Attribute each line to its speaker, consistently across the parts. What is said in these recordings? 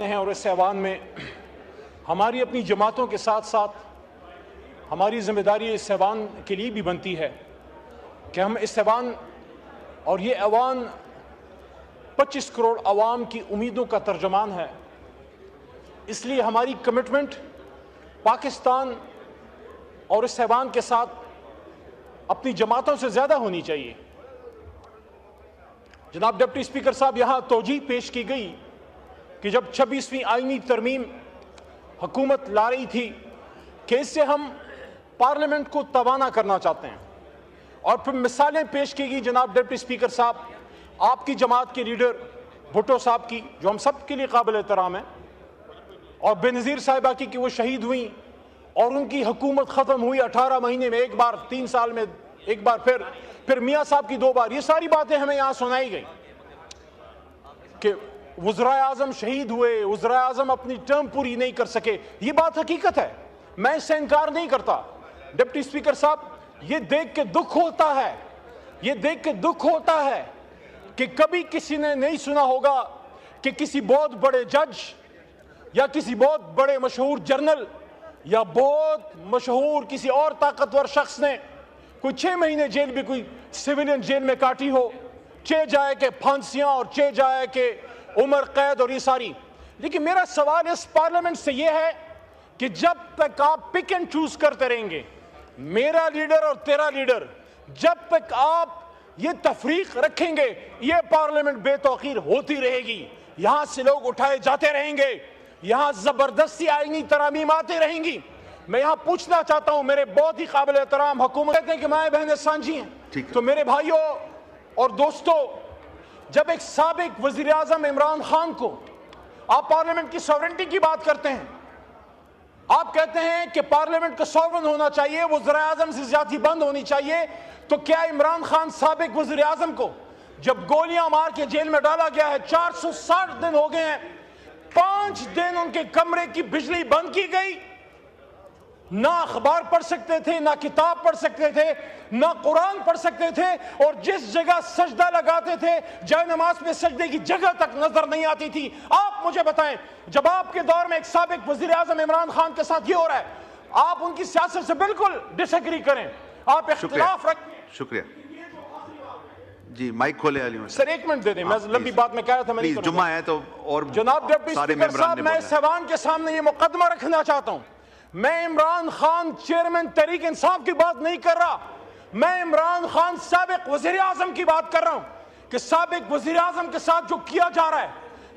Speaker 1: हैं और इस ऐवान में हमारी अपनी जमातों के साथ साथ हमारी जिम्मेदारी इस ऐवान के लिए भी बनती है कि हम इस ऐवान और ये ऐवान 25 करोड़ अवाम की उम्मीदों का तर्जमान है। इसलिए हमारी कमिटमेंट पाकिस्तान और इस ऐवान के साथ अपनी जमातों से ज़्यादा होनी चाहिए। जनाब डिप्टी स्पीकर साहब, यहाँ तौजीह पेश की गई कि जब 26वीं आईनी तरमीम हुकूमत ला रही थी कि इससे हम पार्लियामेंट को तवाना करना चाहते हैं, और फिर मिसालें पेश की गई जनाब डिप्टी स्पीकर साहब आपकी जमात के लीडर भुट्टो साहब की, जो हम सब के लिए काबिल एहतराम है, और बेनज़ीर साहिबा की कि वो शहीद हुई और उनकी हुकूमत ख़त्म हुई 18 महीने में एक बार, 3 साल में एक बार, फिर मियाँ साहब की 2 बार। ये सारी बातें हमें यहाँ सुनाई गई कि वज़राए आज़म शहीद हुए, वज़राए आज़म अपनी टर्म पूरी नहीं कर सके। ये बात हकीकत है, मैं इससे इनकार नहीं करता। डिप्टी स्पीकर साहब, ये देख के दुख होता है, ये देख के दुख होता है कि कभी किसी ने नहीं सुना होगा कि किसी बहुत बड़े जज या किसी बहुत बड़े मशहूर जर्नल या बहुत मशहूर किसी और ताकतवर शख्स ने कोई 6 महीने जेल भी, कोई सिविलियन जेल में काटी हो, चे जाए के फांसियां और चे जाए के उम्र कैद और ये सारी। लेकिन मेरा सवाल इस पार्लियामेंट से यह है कि जब तक आप पिक एंड चूज करते रहेंगे, मेरा लीडर और तेरा लीडर, जब तक आप ये तफरीक रखेंगे, ये पार्लियामेंट बेतौकीर होती रहेगी। यहां से लोग उठाए जाते रहेंगे, यहां जबरदस्ती आईनी तरामीम आती रहेंगी। मैं यहां पूछना चाहता हूं, मेरे बहुत ही काबिल एहतराम हुकूमत कहते हैं कि माए बहनें सांझी हैं, तो मेरे भाइयों और दोस्तों, जब एक साबिक वजीर आजम इमरान खान को आप पार्लियामेंट की सॉवरेंटी की बात करते हैं, आप कहते हैं कि पार्लियामेंट का सॉवरेन होना चाहिए, वज़ीर आज़म से ज्यादती बंद होनी चाहिए, तो क्या इमरान खान साबिक वज़ीर आज़म को जब गोलियां मार के जेल में डाला गया है, 460 दिन हो गए हैं, 5 दिन उनके कमरे की बिजली बंद की गई, ना अखबार पढ़ सकते थे, ना किताब पढ़ सकते थे, ना कुरान पढ़ सकते थे, और जिस जगह सजदा लगाते थे जाए नमाज में सजदे की जगह तक नजर नहीं आती थी। आप मुझे बताएं, जब आपके दौर में एक साबिक वजीर आजम इमरान खान के साथ ये हो रहा है, आप उनकी सियासत से बिल्कुल डिसएग्री करें, आप इख्तिलाफ रख।
Speaker 2: शुक्रिया जी, माइक खोले अली
Speaker 1: सर, 1 मिनट दे दें, मैं लंबी बात में कह रहा था, मैं
Speaker 2: जुम्मा है तो। और
Speaker 1: जनाब डिप्टी स्पीकर साहब, मैं इस ऐवान के सामने ये मुकदमा रखना चाहता हूं, मैं इमरान खान चेयरमैन तहरीक इंसाफ की बात नहीं कर रहा, मैं इमरान खान साबिक वजीर आजम की बात कर रहा हूं कि साबिक वजीर आजम के साथ जो किया जा रहा है,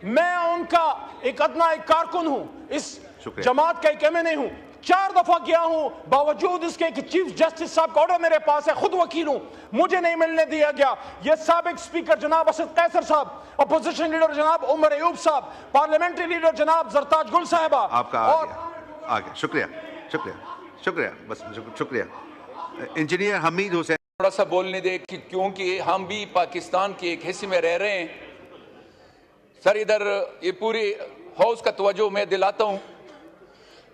Speaker 1: मैं उनका एक कारकुन हूं, इस जमात का एक एमएनए हूं, 4 दफा गया हूं, बावजूद इसके कि चीफ जस्टिस साहब का ऑर्डर मेरे पास है, खुद वकील हूं, मुझे नहीं मिलने दिया गया। ये साबिक स्पीकर जनाब असद कैसर साहब, अपोजिशन लीडर जनाब उमर अयूब साहब, पार्लियामेंट्री लीडर जनाब जरताज गुल साहिबा, और
Speaker 2: आगे। शुक्रिया शुक्रिया शुक्रिया, बस शुक्रिया। इंजीनियर हमीद हुसैन,
Speaker 3: थोड़ा सा बोलने दे कि क्योंकि हम भी पाकिस्तान के एक हिस्से में रह रहे हैं। सर, इधर ये पूरी हाउस का तवज्जो मैं दिलाता हूँ,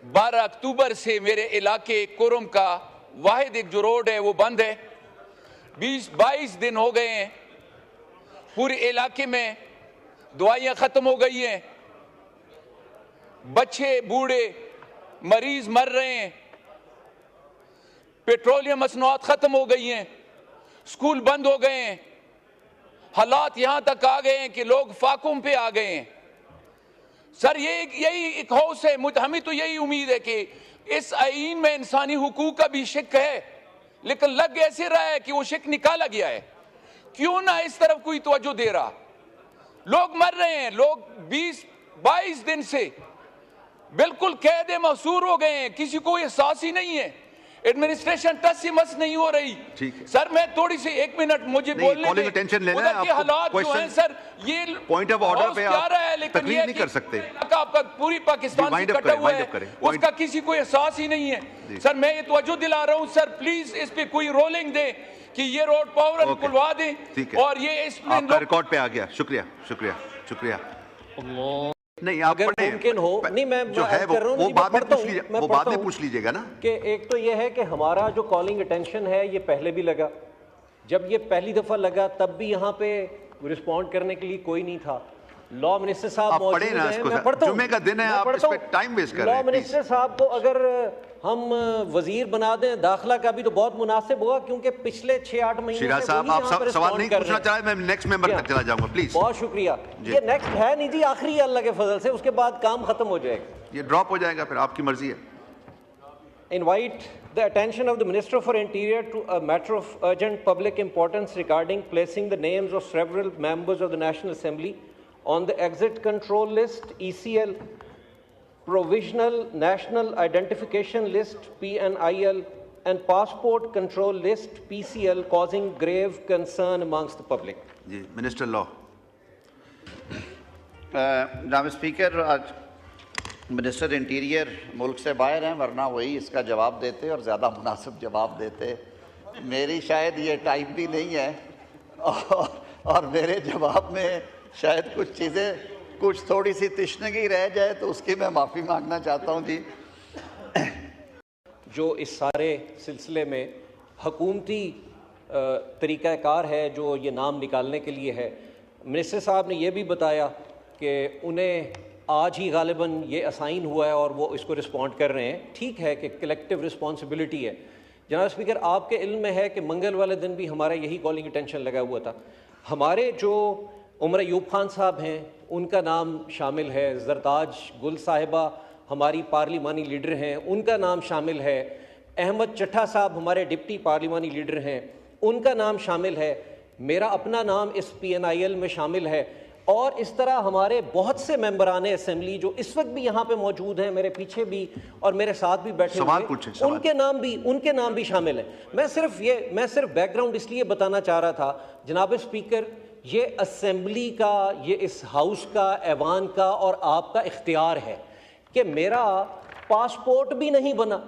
Speaker 3: 12 अक्टूबर से मेरे इलाके कोरम का वाहिद एक जो रोड है वो बंद है। 20-22 दिन हो गए हैं, पूरे इलाके में दवाइयाँ ख़त्म हो गई हैं, बच्चे बूढ़े मरीज मर रहे हैं, पेट्रोलियम मसनूआत खत्म हो गई हैं, स्कूल बंद हो गए हैं, हालात यहां तक आ गए हैं कि लोग फाकुम पे आ गए हैं। सर, यही एक हाउस है, हमें तो यही उम्मीद है कि इस आईन में इंसानी हुकूक का भी शिक है, लेकिन लग ऐसे रहा है कि वो शिक निकाला गया है। क्यों ना इस तरफ कोई तवज्जो दे रहा? लोग मर रहे हैं, लोग 20-22 दिन से बिल्कुल कैदे मसूर हो गए हैं, किसी को एहसास ही नहीं है, एडमिनिस्ट्रेशन टस से मस नहीं हो रही।
Speaker 2: ठीक है
Speaker 3: सर, मैं थोड़ी सी 1 मिनट मुझे बोलने दें।
Speaker 2: टेंशन लेना है,
Speaker 3: आपको हालात जो हैं सर, ये
Speaker 2: पॉइंट ऑफ ऑर्डर पे आप तकरीर नहीं कर सकते।
Speaker 3: आपका पूरी पाकिस्तान से कटा हुआ है, उसका किसी को एहसास ही नहीं है। सर, मैं ये तवज्जो दिला रहा हूँ, सर प्लीज इस पे कोई रोलिंग दे कि ये रोड पावर खुलवा दें, और ये इसमें
Speaker 2: रिकॉर्ड पे आ गया। शुक्रिया शुक्रिया शुक्रिया। नहीं, आप
Speaker 4: अगर मुमकिन हो, नहीं मैं
Speaker 2: जो है वो बाद में पूछ लीजिएगा ना,
Speaker 4: कि एक तो ये है कि हमारा जो कॉलिंग अटेंशन है ये पहले भी लगा, जब ये पहली दफ़ा लगा तब भी यहाँ पे रिस्पॉन्ड करने के लिए कोई नहीं था। लॉ मिनिस्टर साहब
Speaker 2: आप
Speaker 4: मौजूद
Speaker 2: पढ़े ना
Speaker 4: हैं,
Speaker 2: इसको
Speaker 4: मैं
Speaker 2: सर।
Speaker 4: पढ़ता हूं।
Speaker 2: जुम्मे का दिन है,
Speaker 4: मैं
Speaker 2: आप
Speaker 4: पढ़ता
Speaker 2: इस पे
Speaker 4: हूं।
Speaker 2: टाइम वेस्ट कर रहे हैं,
Speaker 4: लॉ मिनिस्टर साहब को अगर हम वजीर बना दें दाखिला का भी तो बहुत मुनासिब होगा, क्योंकि पिछले 6-8 महीने
Speaker 2: शिराज
Speaker 4: से
Speaker 2: साहब,
Speaker 4: वही
Speaker 2: आप
Speaker 4: यहाँ पर
Speaker 2: सवाल
Speaker 4: respond
Speaker 2: नहीं
Speaker 4: कर
Speaker 2: पूछना
Speaker 4: रहे
Speaker 2: चाह
Speaker 4: हैं।
Speaker 2: रहे, मैं नेक्स्ट मेंबर तक चला जाऊंगा प्लीज।
Speaker 4: बहुत शुक्रिया।
Speaker 2: जी।
Speaker 4: ये नेक्स्ट है नहीं जी, आखिरी है अल्लाह के फजल से, उसके बाद काम खत्म हो जाएगा।
Speaker 2: ये ड्रॉप हो जाएगा, फिर आपकी मर्जी है।
Speaker 4: Invite the attention of the Minister for Interior to a matter of urgent public importance regarding placing the names of several members of the National Assembly on the exit control list, ECL, provisional national identification list, PNIL, and passport control list, PCL, causing grave concern amongst the public.
Speaker 2: जी, minister law.
Speaker 5: जनाब speaker, आज minister interior मुल्क से बाहर हैं, वरना वही इसका जवाब देते और ज़्यादा मुनासिब जवाब देते। मेरी शायद ये टाइम भी नहीं है और मेरे जवाब में शायद कुछ चीज़ें, कुछ थोड़ी सी तिश्नगी रह जाए तो उसकी मैं माफ़ी मांगना चाहता हूँ जी।
Speaker 4: जो इस सारे सिलसिले में हकूमती तरीक़ाकार है जो ये नाम निकालने के लिए है, मिनिस्टर साहब ने ये भी बताया कि उन्हें आज ही गालिबन ये असाइन हुआ है और वो इसको रिस्पॉन्ड कर रहे हैं। ठीक है कि कलेक्टिव रिस्पॉन्सिबिलिटी है। जनाब स्पीकर, आपके इल्म में है कि मंगल वाले दिन भी हमारा यही कॉलिंग अटेंशन लगा हुआ था। हमारे जो उमर अयूब खान साहब हैं उनका नाम शामिल है, जरताज गुल साहिबा हमारी पार्लिमानी लीडर हैं, उनका नाम शामिल है, अहमद चट्ठा साहब हमारे डिप्टी पार्लिमानी लीडर हैं, उनका नाम शामिल है, मेरा अपना नाम इस PNIL में शामिल है, और इस तरह हमारे बहुत से मेंबरान असेंबली जो इस वक्त भी यहाँ पे मौजूद हैं, मेरे पीछे भी और मेरे साथ भी बैठे हुए, उनके नाम भी शामिल हैं। मैं सिर्फ बैकग्राउंड इसलिए बताना चाह रहा था जनाब स्पीकर, ये असेंबली का, ये इस हाउस का, ऐवान का और आपका इख्तियार है कि मेरा पासपोर्ट भी नहीं बना।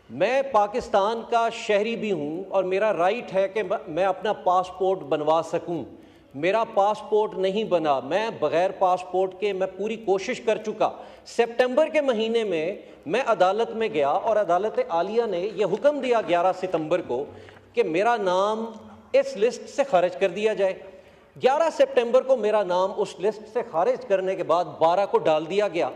Speaker 4: मैं पाकिस्तान का शहरी भी हूँ और मेरा राइट है कि मैं अपना पासपोर्ट बनवा सकूँ। मेरा पासपोर्ट नहीं बना, मैं बग़ैर पासपोर्ट के मैं पूरी कोशिश कर चुका। सितंबर के महीने में मैं अदालत में गया और अदालत आलिया ने यह हुक्म दिया 11 सितंबर को कि मेरा नाम इस लिस्ट से खारिज कर दिया जाए। 11 सितंबर को मेरा नाम उस लिस्ट से खारिज करने के बाद 12 को डाल दिया गया।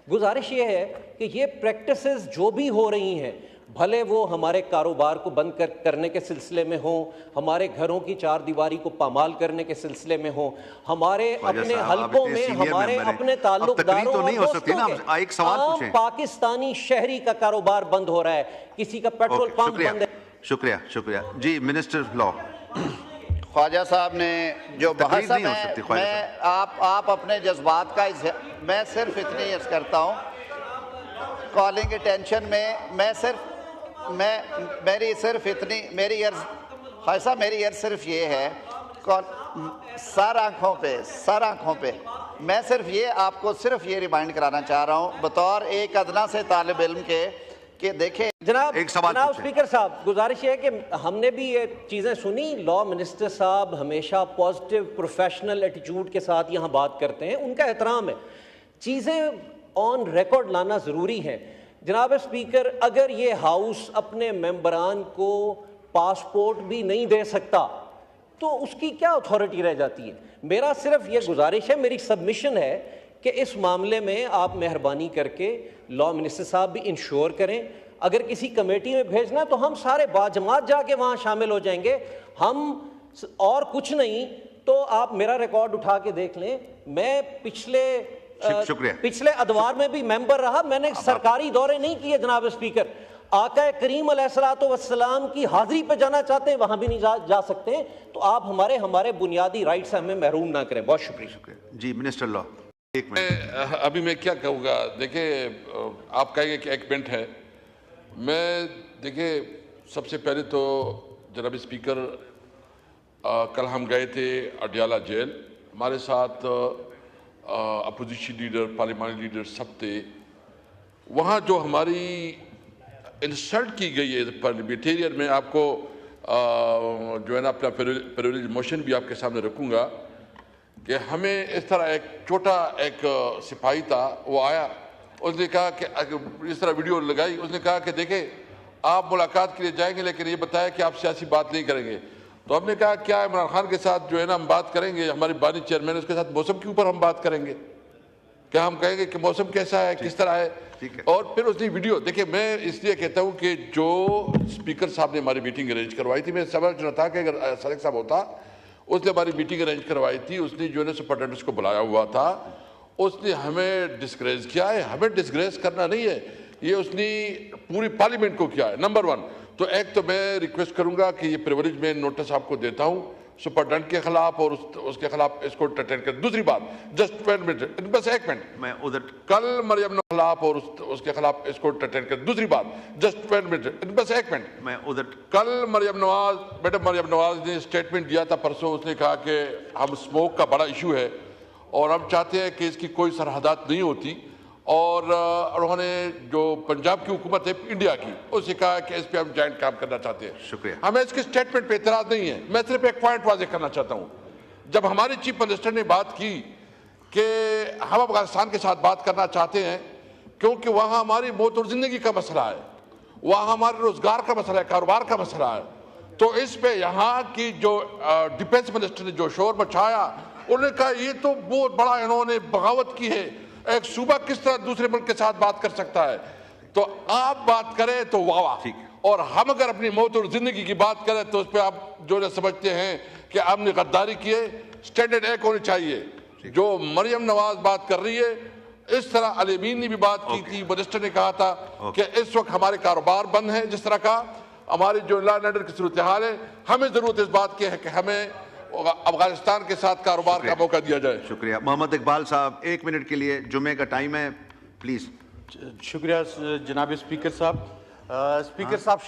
Speaker 4: गुजारिश ये है कि ये प्रैक्टिसेस जो भी हो रही हैं, भले वो हमारे कारोबार को बंद करने के सिलसिले में हो, हमारे घरों की चार दीवारी को पामाल करने के सिलसिले में हो, हमारे अपने हलकों में हमारे अपने ताल्लुकदारों और दोस्तों के आम पाकिस्तानी शहरी का कारोबार बंद हो रहा है, किसी का पेट्रोल पंप बंद है।
Speaker 2: शुक्रिया जी। Minister law.
Speaker 5: ख्वाजा साहब ने जो बहस में आप अपने जज्बात का मैं सिर्फ इतनी अर्ज करता हूँ, कॉलिंग अटेंशन में मेरी अर्ज सिर्फ ये है, सर आंखों पे मैं सिर्फ ये रिमाइंड कराना चाह रहा हूँ बतौर एक अदना से तालिब इल्म के कि देखें।
Speaker 4: जनाब स्पीकर साहब, गुजारिश है कि हमने भी ये चीज़ें सुनी। लॉ मिनिस्टर साहब हमेशा पॉजिटिव प्रोफेशनल एटीट्यूड के साथ यहाँ बात करते हैं, उनका एहतराम है। चीज़ें ऑन रिकॉर्ड लाना ज़रूरी है। जनाब स्पीकर, अगर ये हाउस अपने मेंबरान को पासपोर्ट भी नहीं दे सकता तो उसकी क्या अथॉरिटी रह जाती है? मेरा सिर्फ ये गुजारिश है, मेरी सबमिशन है कि इस मामले में आप मेहरबानी करके लॉ मिनिस्टर साहब भी इंश्योर करें। अगर किसी कमेटी में भेजना तो हम सारे बाजमात जाके वहाँ शामिल हो जाएंगे। हम और कुछ नहीं तो आप मेरा रिकॉर्ड उठा के देख लें। मैं पिछले अदवार में भी मेंबर रहा, मैंने सरकारी दौरे नहीं किए जनाब स्पीकर। आका करीम अलैहिस्सलाम की हाजिरी पे जाना चाहते हैं, वहां भी नहीं जा सकते हैं। तो आप हमारे बुनियादी राइट से हमें महरूम ना करें। बहुत शुक्रिया
Speaker 2: जी। मिनिस्टर लॉ, एक मिनट।
Speaker 3: अभी मैं क्या कहूँगा, देखिए आप कहेंगे कि एक मिनट है। मैं देखिए सबसे पहले तो जनाब स्पीकर, कल हम गए थे अडियाला जेल, हमारे साथ अपोजिशन लीडर, पार्लियामेंट्री लीडर सब थे। वहाँ जो हमारी इंसल्ट की गई है पार्लियामेंटेरियन में, आपको जो है ना अपना प्रिविलेज मोशन भी आपके सामने रखूँगा कि हमें इस तरह एक छोटा एक सिपाही था, वो आया, उसने कहा कि इस तरह वीडियो लगाई, उसने कहा कि देखें आप मुलाकात के लिए जाएंगे लेकिन ये बताया कि आप सियासी बात नहीं करेंगे।
Speaker 6: तो हमने कहा क्या इमरान खान के साथ जो है ना हम बात करेंगे, हमारी बानी चेयरमैन उसके साथ मौसम के ऊपर हम बात करेंगे, क्या हम कहेंगे कि मौसम कैसा है, किस तरह है। और फिर उसने वीडियो देखिए, मैं इसलिए कहता हूं कि जो स्पीकर साहब ने हमारी मीटिंग अरेंज करवाई थी, मैं समझ रहा था कि अगर सरेक साहब होता, उसने हमारी मीटिंग अरेंज करवाई थी, उसने जो है सुपरिटेंडेंट्स को बुलाया हुआ था, उसने हमें डिस्करेज किया है। हमें डिस्करेज करना नहीं है, ये उसने पूरी पार्लियामेंट को किया है। नंबर 1 तो एक तो मैं रिक्वेस्ट करूंगा कि ये प्रिविलेज में नोटिस आपको देता हूं सुपरिटेंडेंट के खिलाफ और उसके खिलाफ इसको अटेंड कर। दूसरी बात, जस्ट 1 मिनट, बस 1 मिनट,
Speaker 2: मैं उधर
Speaker 6: कल मरियम नवाज खिलाफ और उसके खिलाफ इसको अटेंड कर। दूसरी बात, जस्ट 1 मिनट, बस 1 मिनट,
Speaker 2: मैं उधर
Speaker 6: कल मैडम मरियम नवाज ने स्टेटमेंट दिया था परसों, उसने कहा कि हम स्मोक का बड़ा इशू है और हम चाहते हैं कि इसकी कोई सरहदात नहीं होती, और उन्होंने जो पंजाब की हुकूमत है इंडिया की, उससे कहा कि इस पे हम जॉइंट काम करना चाहते हैं।
Speaker 2: शुक्रिया।
Speaker 6: हमें इसके स्टेटमेंट पे एतराज नहीं है, मैं सिर्फ एक पॉइंट वाजे करना चाहता हूं। जब हमारे चीफ मिनिस्टर ने बात की कि हम अफगानिस्तान के साथ बात करना चाहते हैं क्योंकि वहां हमारी मौत और जिंदगी का मसला है, वहां हमारे रोजगार का मसला है, कारोबार का मसला है, तो इस पे यहाँ की जो डिफेंस मिनिस्टर ने जो शोर मचाया, उन्होंने कहा ये तो बहुत बड़ा इन्होंने बगावत की है, एक सूबा किस तरह दूसरे मुल्क के साथ बात कर सकता है। तो आप बात करें तो वाह, और हम अगर अपनी मौत और जिंदगी की बात करें तो उस पर आप जो है समझते हैं कि हमने गद्दारी की है। स्टैंडर्ड एक होनी चाहिए। जो मरियम नवाज बात कर रही है, इस तरह अलीमीन ने भी बात की थी, मिनिस्टर ने कहा था कि इस वक्त हमारे कारोबार बंद है, जिस तरह का हमारी जो लॉ एंड ऑर्डर की सूरत हाल है, हमें जरूरत इस बात की है कि हमें अफगानिस्तान के साथ कारोबार का मौका दिया जाए।
Speaker 2: शुक्रिया। मोहम्मद इकबाल साहब 1 मिनट के लिए, जुमे का टाइम है, प्लीज।
Speaker 1: शुक्रिया जनाब स्पीकर साहब। स्पीकर साहब